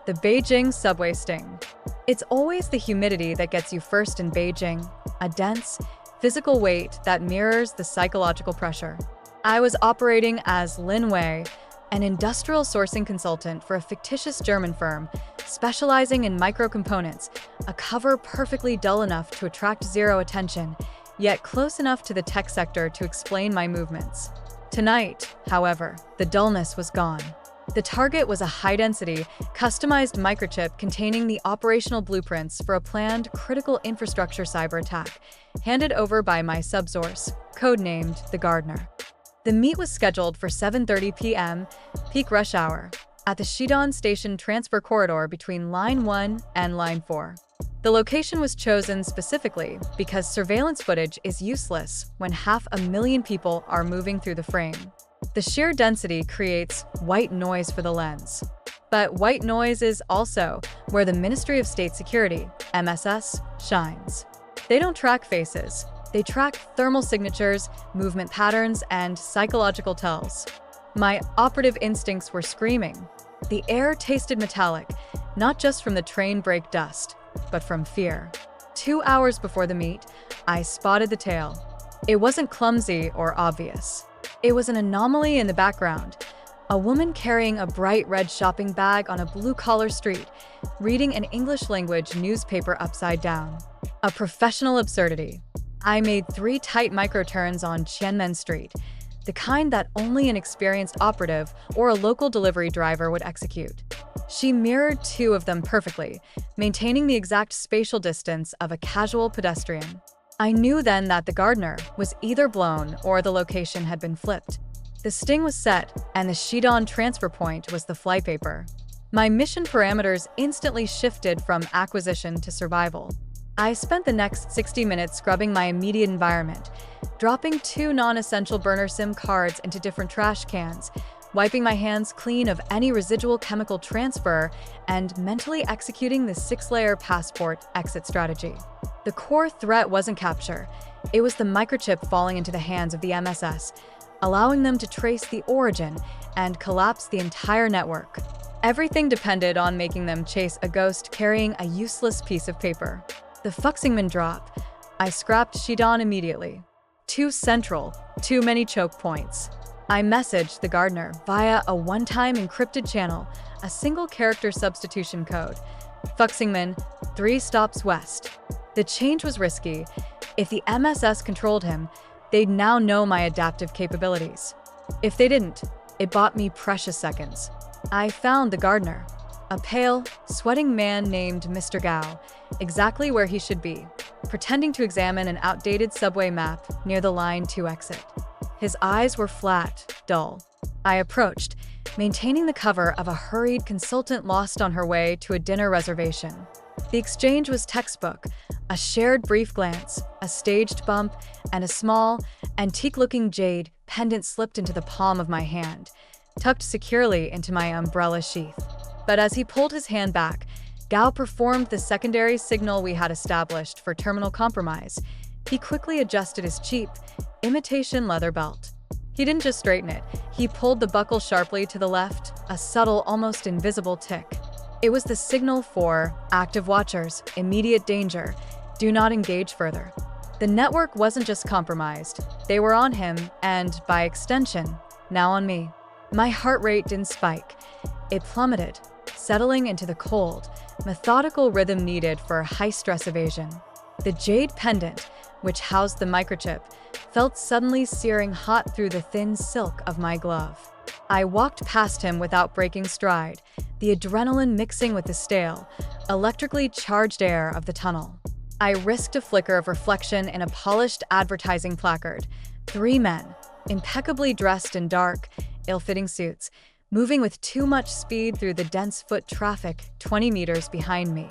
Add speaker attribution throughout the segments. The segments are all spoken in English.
Speaker 1: The Beijing subway sting. It's always the humidity that gets you first in Beijing, a dense, physical weight that mirrors the psychological pressure. I was operating as Lin Xiuying, an industrial sourcing consultant for a fictitious German firm specializing in microcomponents, a cover perfectly dull enough to attract zero attention, yet close enough to the tech sector to explain my movements. Tonight, however, the dullness was gone. The target was a high-density, customized microchip containing the operational blueprints for a planned critical infrastructure cyber attack, handed over by my subsource, codenamed the Gardener. The meet was scheduled for 7:30 p.m., peak rush hour, at the Xidan station transfer corridor between Line 1 and Line 4. The location was chosen specifically because surveillance footage is useless when 500,000 people are moving through the frame. The sheer density creates white noise for the lens. But white noise is also where the Ministry of State Security, MSS, shines. They don't track faces. They track thermal signatures, movement patterns, and psychological tells. My operative instincts were screaming. The air tasted metallic, not just from the train brake dust, but from fear. 2 hours before the meet, I spotted the tail. It wasn't clumsy or obvious. It was an anomaly in the background. A woman carrying a bright red shopping bag on a blue-collar street, reading an English-language newspaper upside down. A professional absurdity. I made 3 tight micro-turns on Qianmen Street, the kind that only an experienced operative or a local delivery driver would execute. She mirrored 2 of them perfectly, maintaining the exact spatial distance of a casual pedestrian. I knew then that the Gardener was either blown or the location had been flipped. The sting was set, and the Xidan transfer point was the flypaper. My mission parameters instantly shifted from acquisition to survival. I spent the next 60 minutes scrubbing my immediate environment, dropping 2 non-essential burner SIM cards into different trash cans, wiping my hands clean of any residual chemical transfer, and mentally executing the 6-layer passport exit strategy. The core threat wasn't capture. It was the microchip falling into the hands of the MSS, allowing them to trace the origin and collapse the entire network. Everything depended on making them chase a ghost carrying a useless piece of paper. The Fuxingman drop. I scrapped Xidan immediately. Too central, too many choke points. I messaged the Gardener via a one-time encrypted channel, a single-character substitution code. Fuxingman, 3 stops west. The change was risky. If the MSS controlled him, they'd now know my adaptive capabilities. If they didn't, it bought me precious seconds. I found the Gardener, a pale, sweating man named Mr. Gao, exactly where he should be, pretending to examine an outdated subway map near the Line 2 exit. His eyes were flat, dull. I approached, maintaining the cover of a hurried consultant lost on her way to a dinner reservation. The exchange was textbook, a shared brief glance, a staged bump, and a small, antique-looking jade pendant slipped into the palm of my hand, tucked securely into my umbrella sheath. But as he pulled his hand back, Gao performed the secondary signal we had established for terminal compromise. He quickly adjusted his cheap, imitation leather belt. He didn't just straighten it, he pulled the buckle sharply to the left, a subtle, almost invisible tick. It was the signal for active watchers, immediate danger, do not engage further. The network wasn't just compromised, they were on him and, by extension, now on me. My heart rate didn't spike. It plummeted, settling into the cold, methodical rhythm needed for high-stress evasion. The jade pendant, which housed the microchip, felt suddenly searing hot through the thin silk of my glove. I walked past him without breaking stride, the adrenaline mixing with the stale, electrically charged air of the tunnel. I risked a flicker of reflection in a polished advertising placard. 3 men, impeccably dressed in dark, ill-fitting suits, moving with too much speed through the dense foot traffic 20 meters behind me.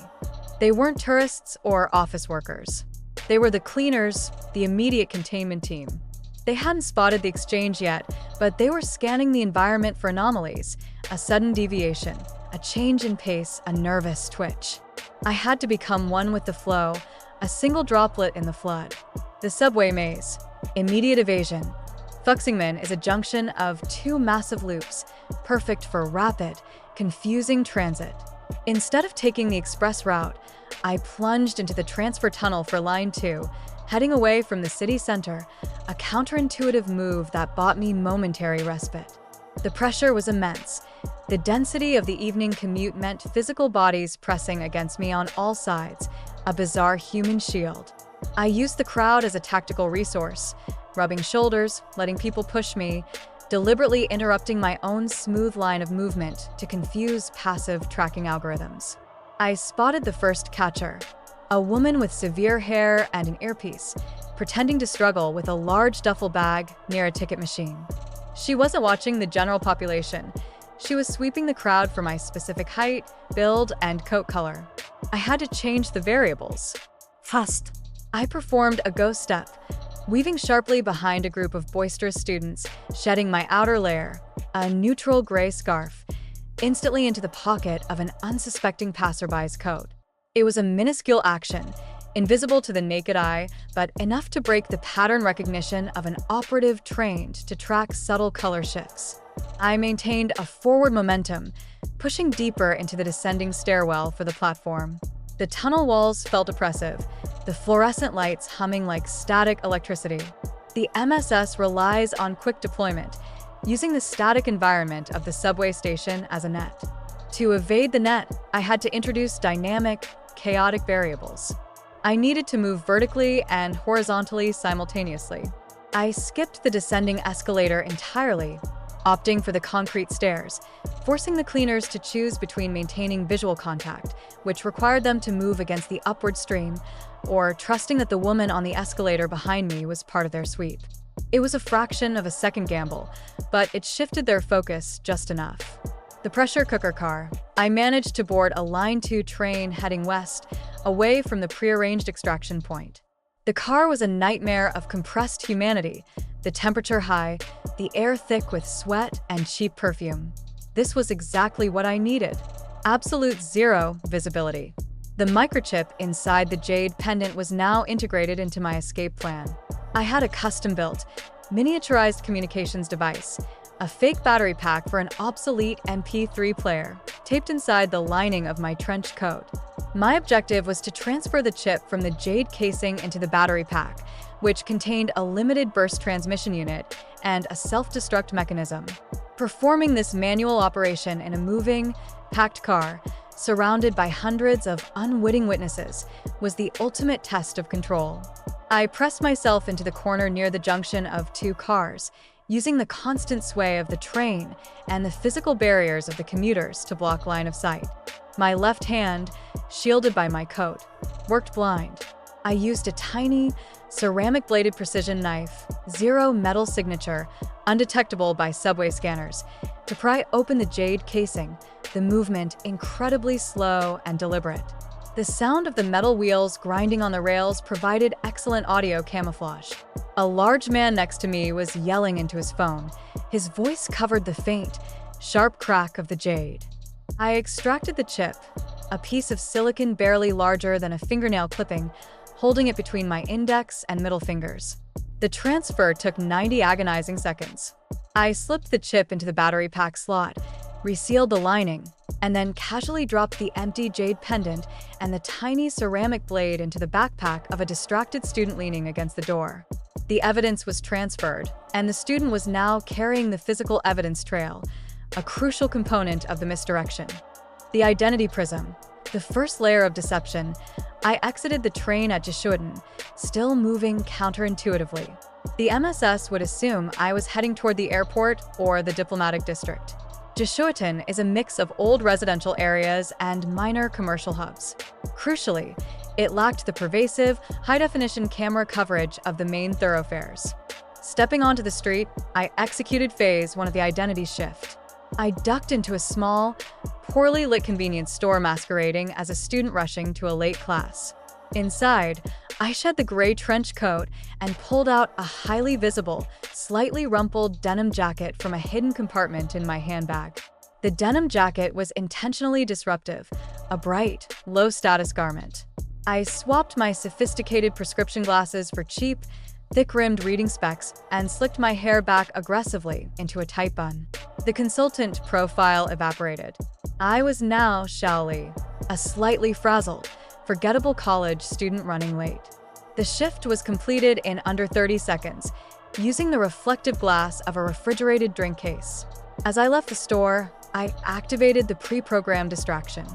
Speaker 1: They weren't tourists or office workers. They were the cleaners, the immediate containment team. They hadn't spotted the exchange yet, but they were scanning the environment for anomalies, a sudden deviation, a change in pace, a nervous twitch. I had to become one with the flow, a single droplet in the flood. The subway maze, immediate evasion. Fuxingman is a junction of 2 massive loops, perfect for rapid, confusing transit. Instead of taking the express route, I plunged into the transfer tunnel for Line 2, heading away from the city center, a counterintuitive move that bought me momentary respite. The pressure was immense. The density of the evening commute meant physical bodies pressing against me on all sides, a bizarre human shield. I used the crowd as a tactical resource, rubbing shoulders, letting people push me, deliberately interrupting my own smooth line of movement to confuse passive tracking algorithms. I spotted the first catcher, a woman with severe hair and an earpiece, pretending to struggle with a large duffel bag near a ticket machine. She wasn't watching the general population. She was sweeping the crowd for my specific height, build, and coat color. I had to change the variables.
Speaker 2: Fast.
Speaker 1: I performed a ghost step, weaving sharply behind a group of boisterous students, shedding my outer layer, a neutral gray scarf, instantly into the pocket of an unsuspecting passerby's coat. It was a minuscule action, invisible to the naked eye, but enough to break the pattern recognition of an operative trained to track subtle color shifts. I maintained a forward momentum, pushing deeper into the descending stairwell for the platform. The tunnel walls felt oppressive, the fluorescent lights humming like static electricity. The MSS relies on quick deployment, using the static environment of the subway station as a net. To evade the net, I had to introduce dynamic, chaotic variables. I needed to move vertically and horizontally simultaneously. I skipped the descending escalator entirely, opting for the concrete stairs, forcing the cleaners to choose between maintaining visual contact, which required them to move against the upward stream, or trusting that the woman on the escalator behind me was part of their sweep. It was a fraction of a second gamble, but it shifted their focus just enough. The pressure cooker car. I managed to board a Line 2 train heading west, away from the prearranged extraction point. The car was a nightmare of compressed humanity, the temperature high, the air thick with sweat and cheap perfume. This was exactly what I needed. Absolute zero visibility. The microchip inside the jade pendant was now integrated into my escape plan. I had a custom-built, miniaturized communications device, a fake battery pack for an obsolete MP3 player, taped inside the lining of my trench coat. My objective was to transfer the chip from the jade casing into the battery pack, which contained a limited burst transmission unit and a self-destruct mechanism. Performing this manual operation in a moving, packed car, surrounded by hundreds of unwitting witnesses, was the ultimate test of control. I pressed myself into the corner near the junction of two cars, using the constant sway of the train and the physical barriers of the commuters to block line of sight. My left hand, shielded by my coat, worked blind. I used a tiny, ceramic-bladed precision knife, zero metal signature, undetectable by subway scanners, to pry open the jade casing, the movement incredibly slow and deliberate. The sound of the metal wheels grinding on the rails provided excellent audio camouflage. A large man next to me was yelling into his phone. His voice covered the faint, sharp crack of the jade. I extracted the chip, a piece of silicon barely larger than a fingernail clipping, holding it between my index and middle fingers. The transfer took 90 agonizing seconds. I slipped the chip into the battery pack slot, resealed the lining, and then casually dropped the empty jade pendant and the tiny ceramic blade into the backpack of a distracted student leaning against the door. The evidence was transferred, and the student was now carrying the physical evidence trail, a crucial component of the misdirection. The identity prism, the first layer of deception. I exited the train at Xidan, still moving counterintuitively. The MSS would assume I was heading toward the airport or the diplomatic district. Xidan is a mix of old residential areas and minor commercial hubs. Crucially, it lacked the pervasive, high-definition camera coverage of the main thoroughfares. Stepping onto the street, I executed phase one of the identity shift. I ducked into a small, poorly lit convenience store masquerading as a student rushing to a late class. Inside, I shed the gray trench coat and pulled out a highly visible, slightly rumpled denim jacket from a hidden compartment in my handbag. The denim jacket was intentionally disruptive, a bright, low-status garment. I swapped my sophisticated prescription glasses for cheap, thick-rimmed reading specs, and slicked my hair back aggressively into a tight bun. The consultant profile evaporated. I was now Xiaoli, a slightly frazzled, forgettable college student running late. The shift was completed in under 30 seconds, using the reflective glass of a refrigerated drink case. As I left the store, I activated the pre-programmed distraction.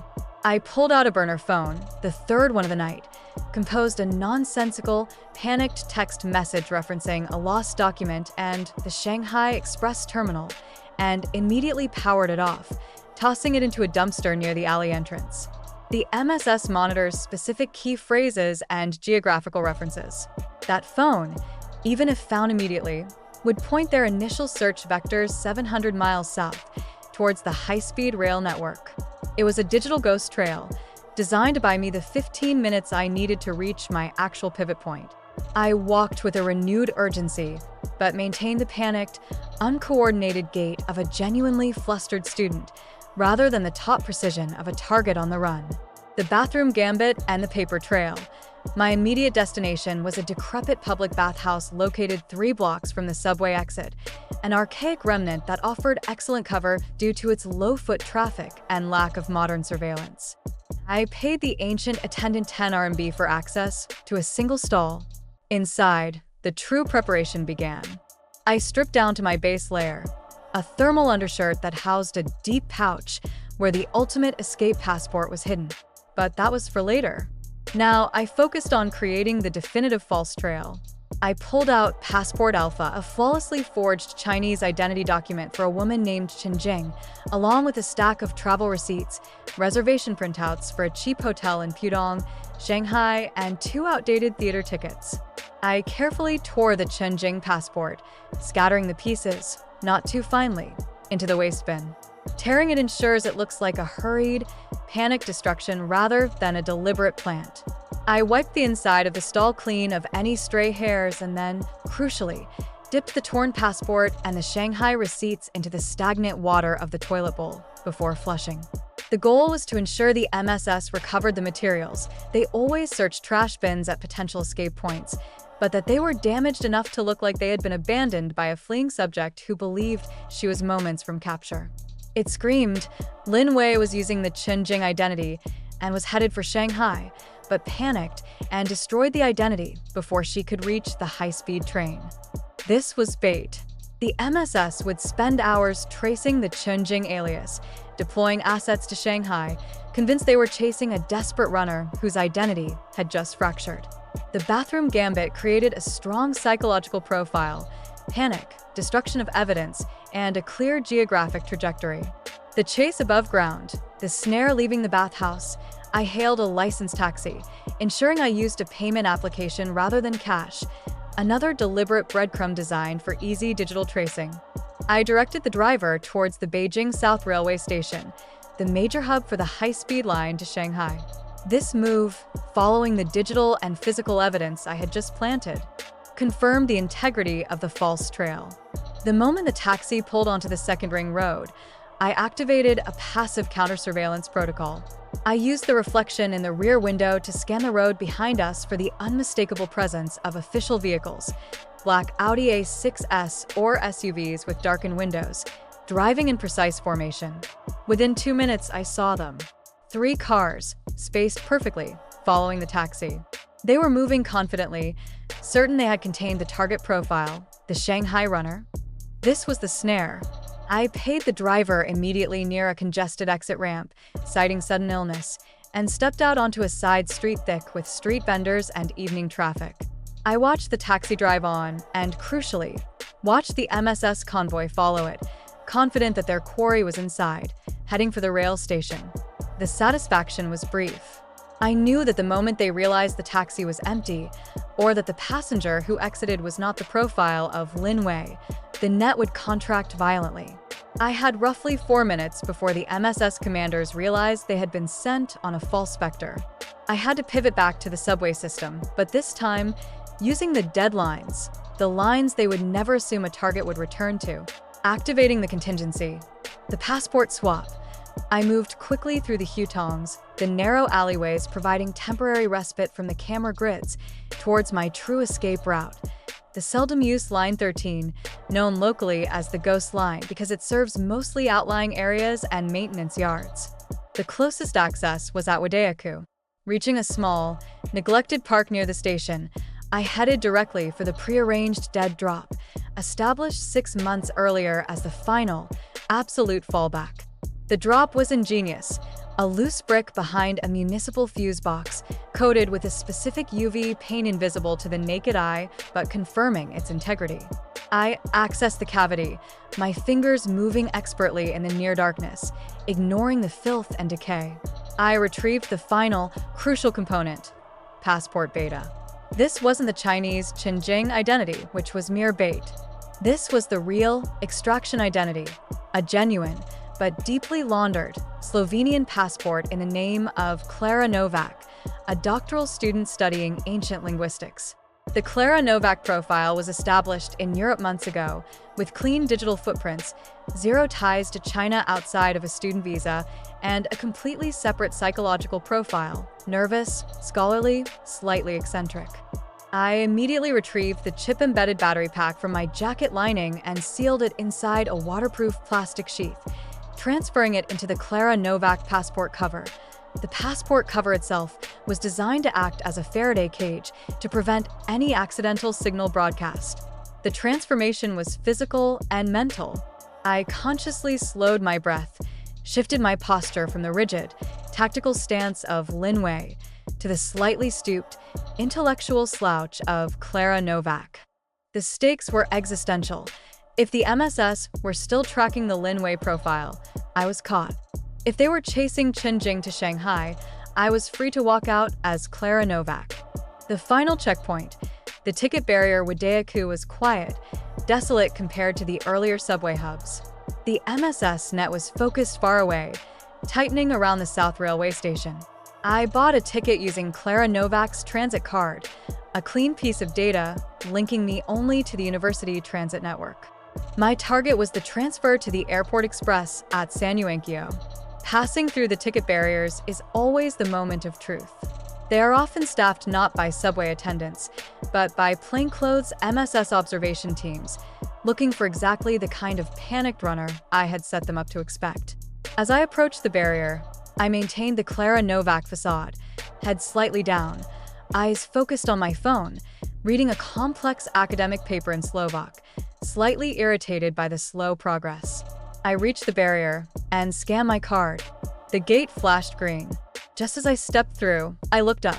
Speaker 1: I pulled out a burner phone, the third one of the night, composed a nonsensical, panicked text message referencing a lost document and the Shanghai Express terminal, and immediately powered it off, tossing it into a dumpster near the alley entrance. The MSS monitors specific key phrases and geographical references. That phone, even if found immediately, would point their initial search vectors 700 miles south, towards the high-speed rail network. It was a digital ghost trail, designed to buy me the 15 minutes I needed to reach my actual pivot point. I walked with a renewed urgency, but maintained the panicked, uncoordinated gait of a genuinely flustered student, rather than the taut precision of a target on the run. The bathroom gambit and the paper trail. My immediate destination was a decrepit public bathhouse located 3 blocks from the subway exit, an archaic remnant that offered excellent cover due to its low foot traffic and lack of modern surveillance. I paid the ancient attendant 10 RMB for access to a single stall. Inside, the true preparation began. I stripped down to my base layer, a thermal undershirt that housed a deep pouch where the ultimate escape passport was hidden. But that was for later. Now, I focused on creating the definitive false trail. I pulled out Passport Alpha, a flawlessly forged Chinese identity document for a woman named Xidan, along with a stack of travel receipts, reservation printouts for a cheap hotel in Pudong, Shanghai, and 2 outdated theater tickets. I carefully tore the Xidan passport, scattering the pieces, not too finely, into the waste bin. Tearing it ensures it looks like a hurried, panicked destruction rather than a deliberate plant. I wiped the inside of the stall clean of any stray hairs and then, crucially, dipped the torn passport and the Shanghai receipts into the stagnant water of the toilet bowl before flushing. The goal was to ensure the MSS recovered the materials. They always searched trash bins at potential escape points, but that they were damaged enough to look like they had been abandoned by a fleeing subject who believed she was moments from capture. It screamed Lin Wei was using the Xidan identity and was headed for Shanghai, but panicked and destroyed the identity before she could reach the high-speed train. This was bait. The MSS would spend hours tracing the Xidan alias, deploying assets to Shanghai, convinced they were chasing a desperate runner whose identity had just fractured. The bathroom gambit created a strong psychological profile: panic, destruction of evidence, and a clear geographic trajectory. The chase above ground, the snare leaving the bathhouse. I hailed a licensed taxi, ensuring I used a payment application rather than cash, another deliberate breadcrumb designed for easy digital tracing. I directed the driver towards the Beijing South Railway Station, the major hub for the high-speed line to Shanghai. This move, following the digital and physical evidence I had just planted, confirmed the integrity of the false trail. The moment the taxi pulled onto the second ring road, I activated a passive counter-surveillance protocol. I used the reflection in the rear window to scan the road behind us for the unmistakable presence of official vehicles, black Audi A6s or SUVs with darkened windows, driving in precise formation. Within 2 minutes, I saw them. 3 cars, spaced perfectly, following the taxi. They were moving confidently, certain they had contained the target profile, the Shanghai runner. This was the snare. I paid the driver immediately near a congested exit ramp, citing sudden illness, and stepped out onto a side street thick with street vendors and evening traffic. I watched the taxi drive on and, crucially, watched the MSS convoy follow it, confident that their quarry was inside, heading for the rail station. The satisfaction was brief. I knew that the moment they realized the taxi was empty, or that the passenger who exited was not the profile of Lin Wei, the net would contract violently. I had roughly 4 minutes before the MSS commanders realized they had been sent on a false vector. I had to pivot back to the subway system, but this time, using the deadlines, the lines they would never assume a target would return to. Activating the contingency. The passport swap. I moved quickly through the hutongs, the narrow alleyways providing temporary respite from the camera grids, towards my true escape route. The seldom-used Line 13, known locally as the Ghost Line because it serves mostly outlying areas and maintenance yards. The closest access was at Wadayaku. Reaching a small, neglected park near the station, I headed directly for the prearranged dead drop, established 6 months earlier as the final, absolute fallback. The drop was ingenious, a loose brick behind a municipal fuse box, coated with a specific UV paint invisible to the naked eye but confirming its integrity. I accessed the cavity, my fingers moving expertly in the near darkness, ignoring the filth and decay. I retrieved the final, crucial component, passport beta. This wasn't the Chinese Xinjiang identity, which was mere bait. This was the real extraction identity, a genuine, but deeply laundered, Slovenian passport in the name of Clara Novak, a doctoral student studying ancient linguistics. The Clara Novak profile was established in Europe months ago, with clean digital footprints, zero ties to China outside of a student visa, and a completely separate psychological profile, nervous, scholarly, slightly eccentric. I immediately retrieved the chip-embedded battery pack from my jacket lining and sealed it inside a waterproof plastic sheath, transferring it into the Clara Novak passport cover. The passport cover itself was designed to act as a Faraday cage to prevent any accidental signal broadcast. The transformation was physical and mental. I consciously slowed my breath, shifted my posture from the rigid, tactical stance of Lin Xiuying to the slightly stooped, intellectual slouch of Clara Novak. The stakes were existential. If the MSS were still tracking the Lin Xiuying profile, I was caught. If they were chasing Xinjiang to Shanghai, I was free to walk out as Clara Novak. The final checkpoint, the ticket barrier Wadayaku, was quiet, desolate compared to the earlier subway hubs. The MSS net was focused far away, tightening around the South Railway Station. I bought a ticket using Clara Novak's transit card, a clean piece of data linking me only to the university transit network. My target was the transfer to the Airport Express at San Yuankyo. Passing through the ticket barriers is always the moment of truth. They are often staffed not by subway attendants, but by plainclothes MSS observation teams, looking for exactly the kind of panicked runner I had set them up to expect. As I approached the barrier, I maintained the Clara Novak facade, head slightly down, eyes focused on my phone, reading a complex academic paper in Slovak, slightly irritated by the slow progress. I reached the barrier and scanned my card. The gate flashed green. Just as I stepped through, I looked up.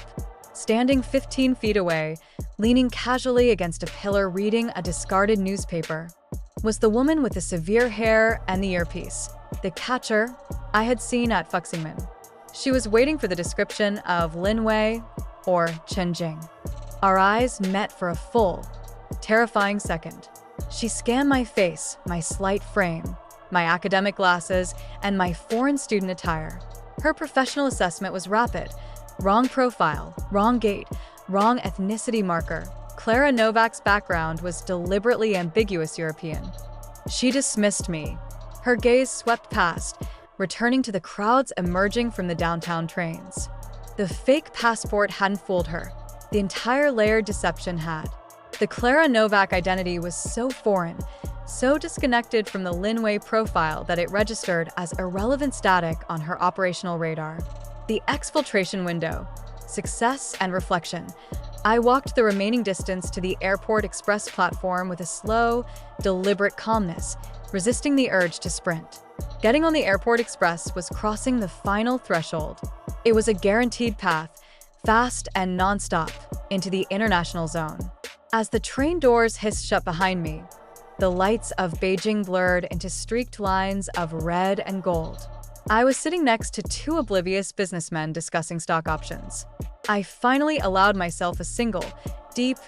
Speaker 1: Standing 15 feet away, leaning casually against a pillar reading a discarded newspaper, was the woman with the severe hair and the earpiece, the catcher I had seen at Fuxingman. She was waiting for the description of Lin Xiuying or Xinjiang. Our eyes met for a full, terrifying second. She scanned my face, my slight frame, my academic glasses, and my foreign student attire. Her professional assessment was rapid. Wrong profile, wrong gait, wrong ethnicity marker. Clara Novak's background was deliberately ambiguous European. She dismissed me. Her gaze swept past, returning to the crowds emerging from the downtown trains. The fake passport hadn't fooled her. The entire layered deception had. The Clara Novak identity was so foreign, so disconnected from the Lin Xiuying profile that it registered as irrelevant static on her operational radar. The exfiltration window, success and reflection. I walked the remaining distance to the Airport Express platform with a slow, deliberate calmness, resisting the urge to sprint. Getting on the Airport Express was crossing the final threshold. It was a guaranteed path, fast and non-stop, into the international zone. As the train doors hissed shut behind me, the lights of Beijing blurred into streaked lines of red and gold. I was sitting next to two oblivious businessmen discussing stock options. I finally allowed myself a single, deep,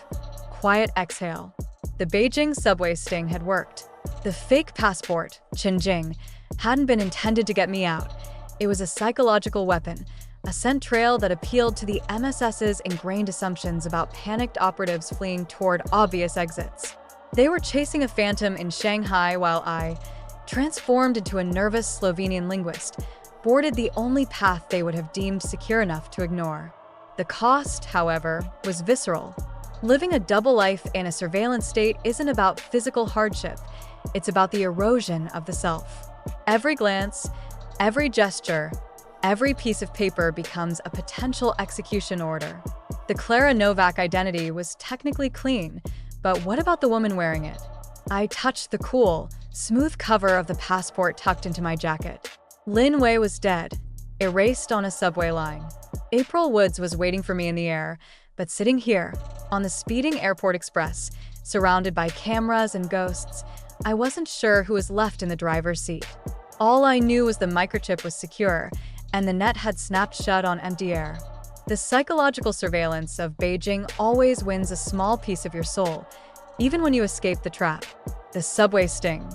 Speaker 1: quiet exhale. The Beijing subway sting had worked. The fake passport, Xinjiang, hadn't been intended to get me out. It was a psychological weapon, a scent trail that appealed to the MSS's ingrained assumptions about panicked operatives fleeing toward obvious exits. They were chasing a phantom in Shanghai while I, transformed into a nervous Slovenian linguist, boarded the only path they would have deemed secure enough to ignore. The cost, however, was visceral. Living a double life in a surveillance state isn't about physical hardship, it's about the erosion of the self. Every glance, every gesture, every piece of paper becomes a potential execution order. The Clara Novak identity was technically clean, but what about the woman wearing it? I touched the cool, smooth cover of the passport tucked into my jacket. Lin Wei was dead, erased on a subway line. April Woods was waiting for me in the air, but sitting here, on the speeding airport express, surrounded by cameras and ghosts, I wasn't sure who was left in the driver's seat. All I knew was the microchip was secure, and the net had snapped shut on empty air. The psychological surveillance of Beijing always wins a small piece of your soul, even when you escape the trap. The subway sting.